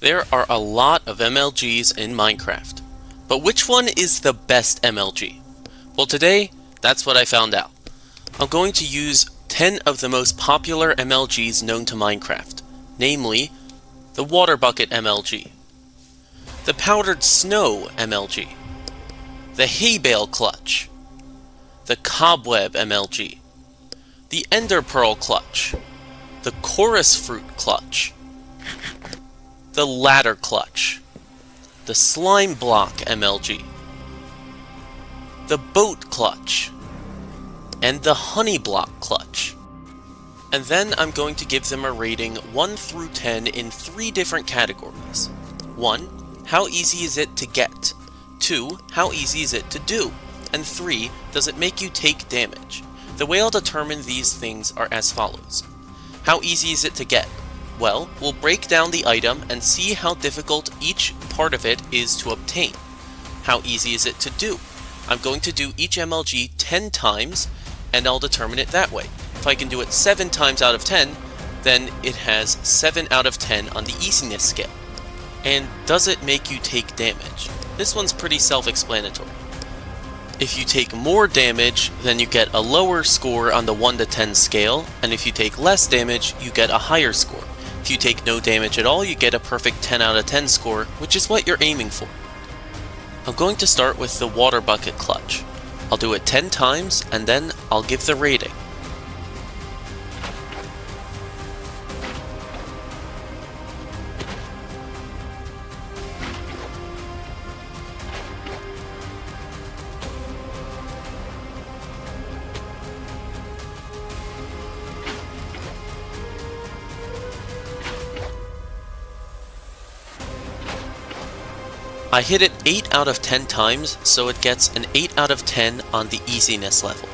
There are a lot of MLGs in Minecraft, but which one is the best MLG? Well, today, that's what I found out. I'm going to use 10 of the most popular MLGs known to Minecraft, namely, the Water Bucket MLG, the Powdered Snow MLG, the Hay Bale Clutch, the Cobweb MLG, the Ender Pearl Clutch, the Chorus Fruit Clutch, the Ladder Clutch, the Slime Block MLG, the Boat Clutch, and the Honey Block Clutch. And then I'm going to give them a rating 1 through 10 in 3 different categories. 1. How easy is it to get? 2. How easy is it to do? And 3. Does it make you take damage? The way I'll determine these things are as follows. How easy is it to get? Well, we'll break down the item and see how difficult each part of it is to obtain. How easy is it to do? I'm going to do each MLG 10 times, and I'll determine it that way. If I can do it 7 times out of 10, then it has 7 out of 10 on the easiness scale. And does it make you take damage? This one's pretty self-explanatory. If you take more damage, then you get a lower score on the 1 to 10 scale, and if you take less damage, you get a higher score. If you take no damage at all, you get a perfect 10 out of 10 score, which is what you're aiming for. I'm going to start with the Water Bucket Clutch. I'll do it 10 times, and then I'll give the rating. I hit it 8 out of 10 times, so it gets an 8 out of 10 on the easiness level.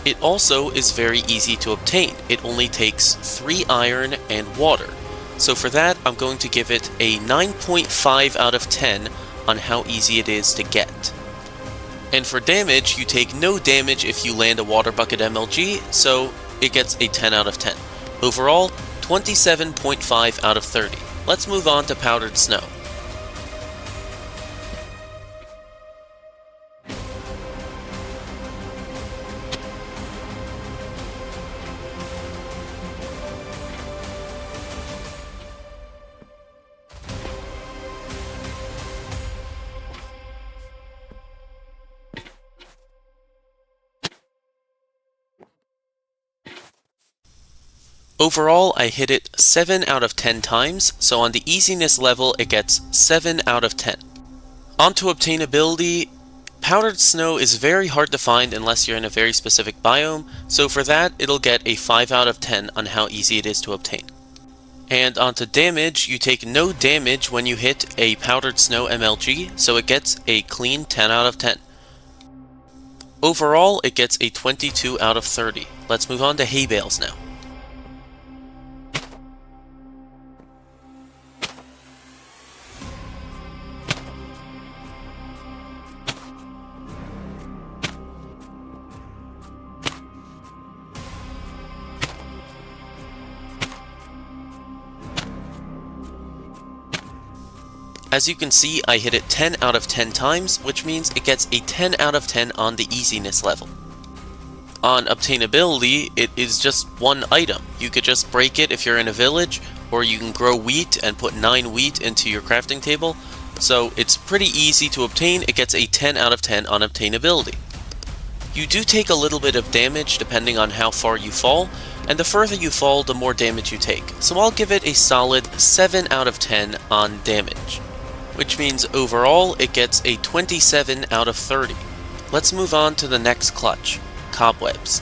It also is very easy to obtain. It only takes 3 iron and water. So for that, I'm going to give it a 9.5 out of 10 on how easy it is to get. And for damage, you take no damage if you land a Water Bucket MLG, so it gets a 10 out of 10. Overall, 27.5 out of 30. Let's move on to Powdered Snow. Overall, I hit it 7 out of 10 times, so on the easiness level it gets 7 out of 10. On to obtainability, Powdered Snow is very hard to find unless you're in a very specific biome, so for that it'll get a 5 out of 10 on how easy it is to obtain. And onto damage, you take no damage when you hit a Powdered Snow MLG, so it gets a clean 10 out of 10. Overall, it gets a 22 out of 30. Let's move on to Hay Bales now. As you can see, I hit it 10 out of 10 times, which means it gets a 10 out of 10 on the easiness level. On obtainability, it is just one item. You could just break it if you're in a village, or you can grow wheat and put 9 wheat into your crafting table, so it's pretty easy to obtain. It gets a 10 out of 10 on obtainability. You do take a little bit of damage depending on how far you fall, and the further you fall, the more damage you take, so I'll give it a solid 7 out of 10 on damage. Which means overall it gets a 27 out of 30. Let's move on to the next clutch, Cobwebs.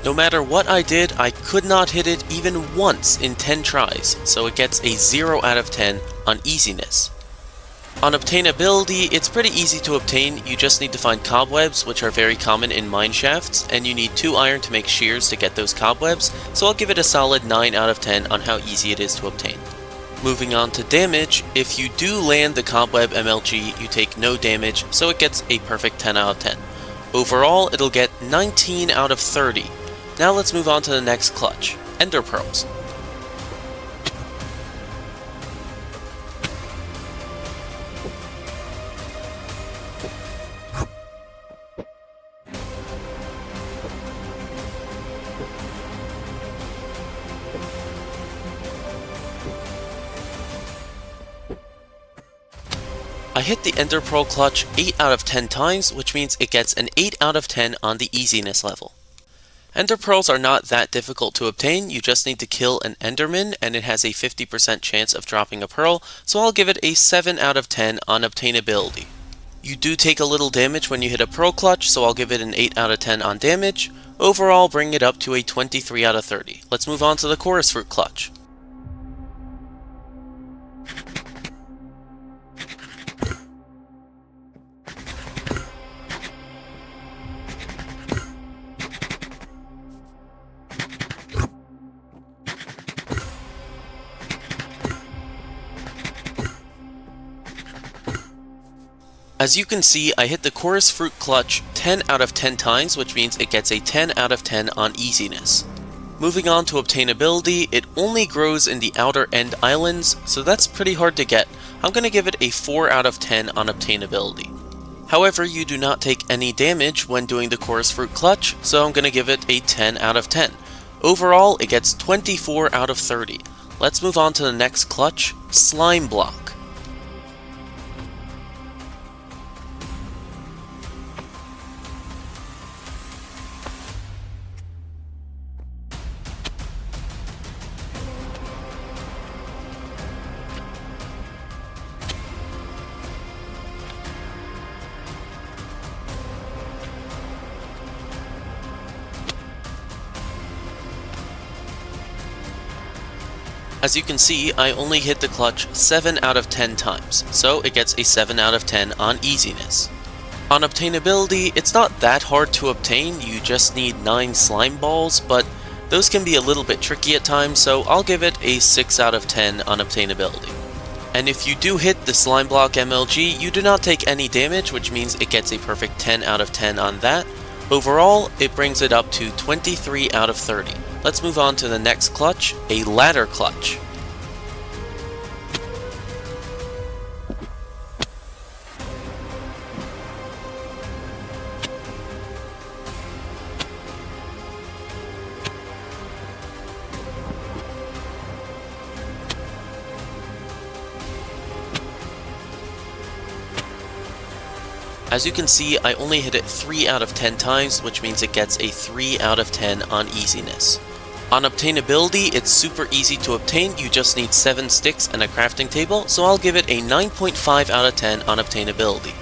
No matter what I did, I could not hit it even once in 10 tries, so it gets a 0 out of 10 on easiness. On obtainability, it's pretty easy to obtain. You just need to find cobwebs, which are very common in mine shafts, and you need 2 iron to make shears to get those cobwebs, so I'll give it a solid 9 out of 10 on how easy it is to obtain. Moving on to damage, if you do land the cobweb MLG, you take no damage, so it gets a perfect 10 out of 10. Overall, it'll get 19 out of 30. Now let's move on to the next clutch, Ender Pearls. I hit the Ender Pearl clutch 8 out of 10 times, which means it gets an 8 out of 10 on the easiness level. Ender Pearls are not that difficult to obtain, you just need to kill an Enderman and it has a 50% chance of dropping a pearl, so I'll give it a 7 out of 10 on obtainability. You do take a little damage when you hit a pearl clutch, so I'll give it an 8 out of 10 on damage. Overall, bring it up to a 23 out of 30. Let's move on to the Chorus Fruit clutch. As you can see, I hit the Chorus Fruit clutch 10 out of 10 times, which means it gets a 10 out of 10 on easiness. Moving on to obtainability, it only grows in the outer end islands, so that's pretty hard to get. I'm going to give it a 4 out of 10 on obtainability. However, you do not take any damage when doing the Chorus Fruit clutch, so I'm going to give it a 10 out of 10. Overall, it gets 24 out of 30. Let's move on to the next clutch, Slime Block. As you can see, I only hit the clutch 7 out of 10 times, so it gets a 7 out of 10 on easiness. On obtainability, it's not that hard to obtain, you just need 9 slime balls, but those can be a little bit tricky at times, so I'll give it a 6 out of 10 on obtainability. And if you do hit the Slime Block MLG, you do not take any damage, which means it gets a perfect 10 out of 10 on that. Overall, it brings it up to 23 out of 30. Let's move on to the next clutch, a Ladder Clutch. As you can see, I only hit it 3 out of 10 times, which means it gets a 3 out of 10 on easiness. On obtainability, it's super easy to obtain, you just need 7 sticks and a crafting table, so I'll give it a 9.5 out of 10 on obtainability.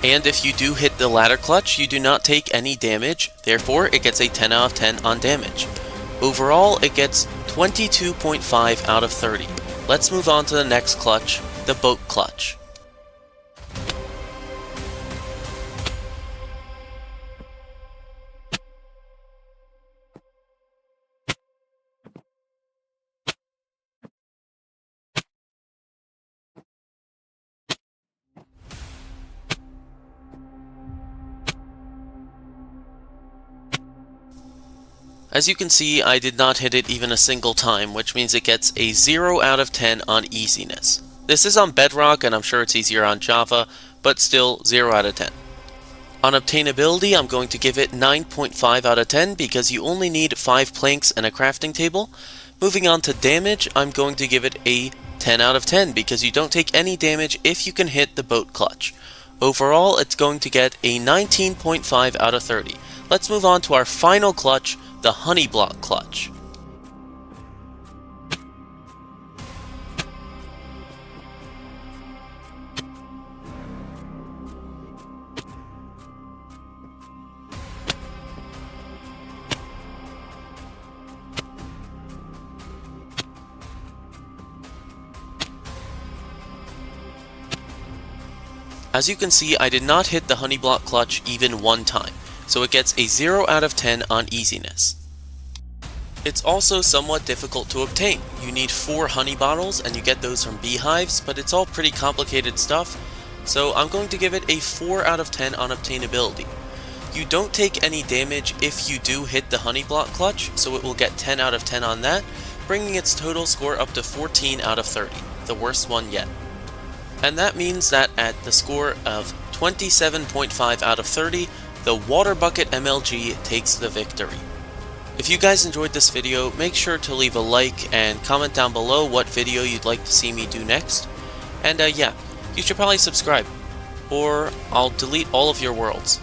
And if you do hit the Ladder Clutch, you do not take any damage, therefore it gets a 10 out of 10 on damage. Overall, it gets 22.5 out of 30. Let's move on to the next clutch, the Boat Clutch. As you can see, I did not hit it even a single time, which means it gets a 0 out of 10 on easiness. This is on Bedrock, and I'm sure it's easier on Java, but still 0 out of 10. On obtainability, I'm going to give it 9.5 out of 10 because you only need 5 planks and a crafting table. Moving on to damage, I'm going to give it a 10 out of 10 because you don't take any damage if you can hit the Boat Clutch. Overall, it's going to get a 19.5 out of 30. Let's move on to our final clutch, the Honey Block Clutch. As you can see, I did not hit the honey block clutch even one time, so it gets a 0 out of 10 on easiness. It's also somewhat difficult to obtain. You need 4 honey bottles and you get those from beehives, but it's all pretty complicated stuff, so I'm going to give it a 4 out of 10 on obtainability. You don't take any damage if you do hit the honey block clutch, so it will get 10 out of 10 on that, bringing its total score up to 14 out of 30, the worst one yet. And that means that at the score of 27.5 out of 30, the Water Bucket MLG takes the victory. If you guys enjoyed this video, make sure to leave a like and comment down below what video you'd like to see me do next. And yeah, you should probably subscribe, or I'll delete all of your worlds.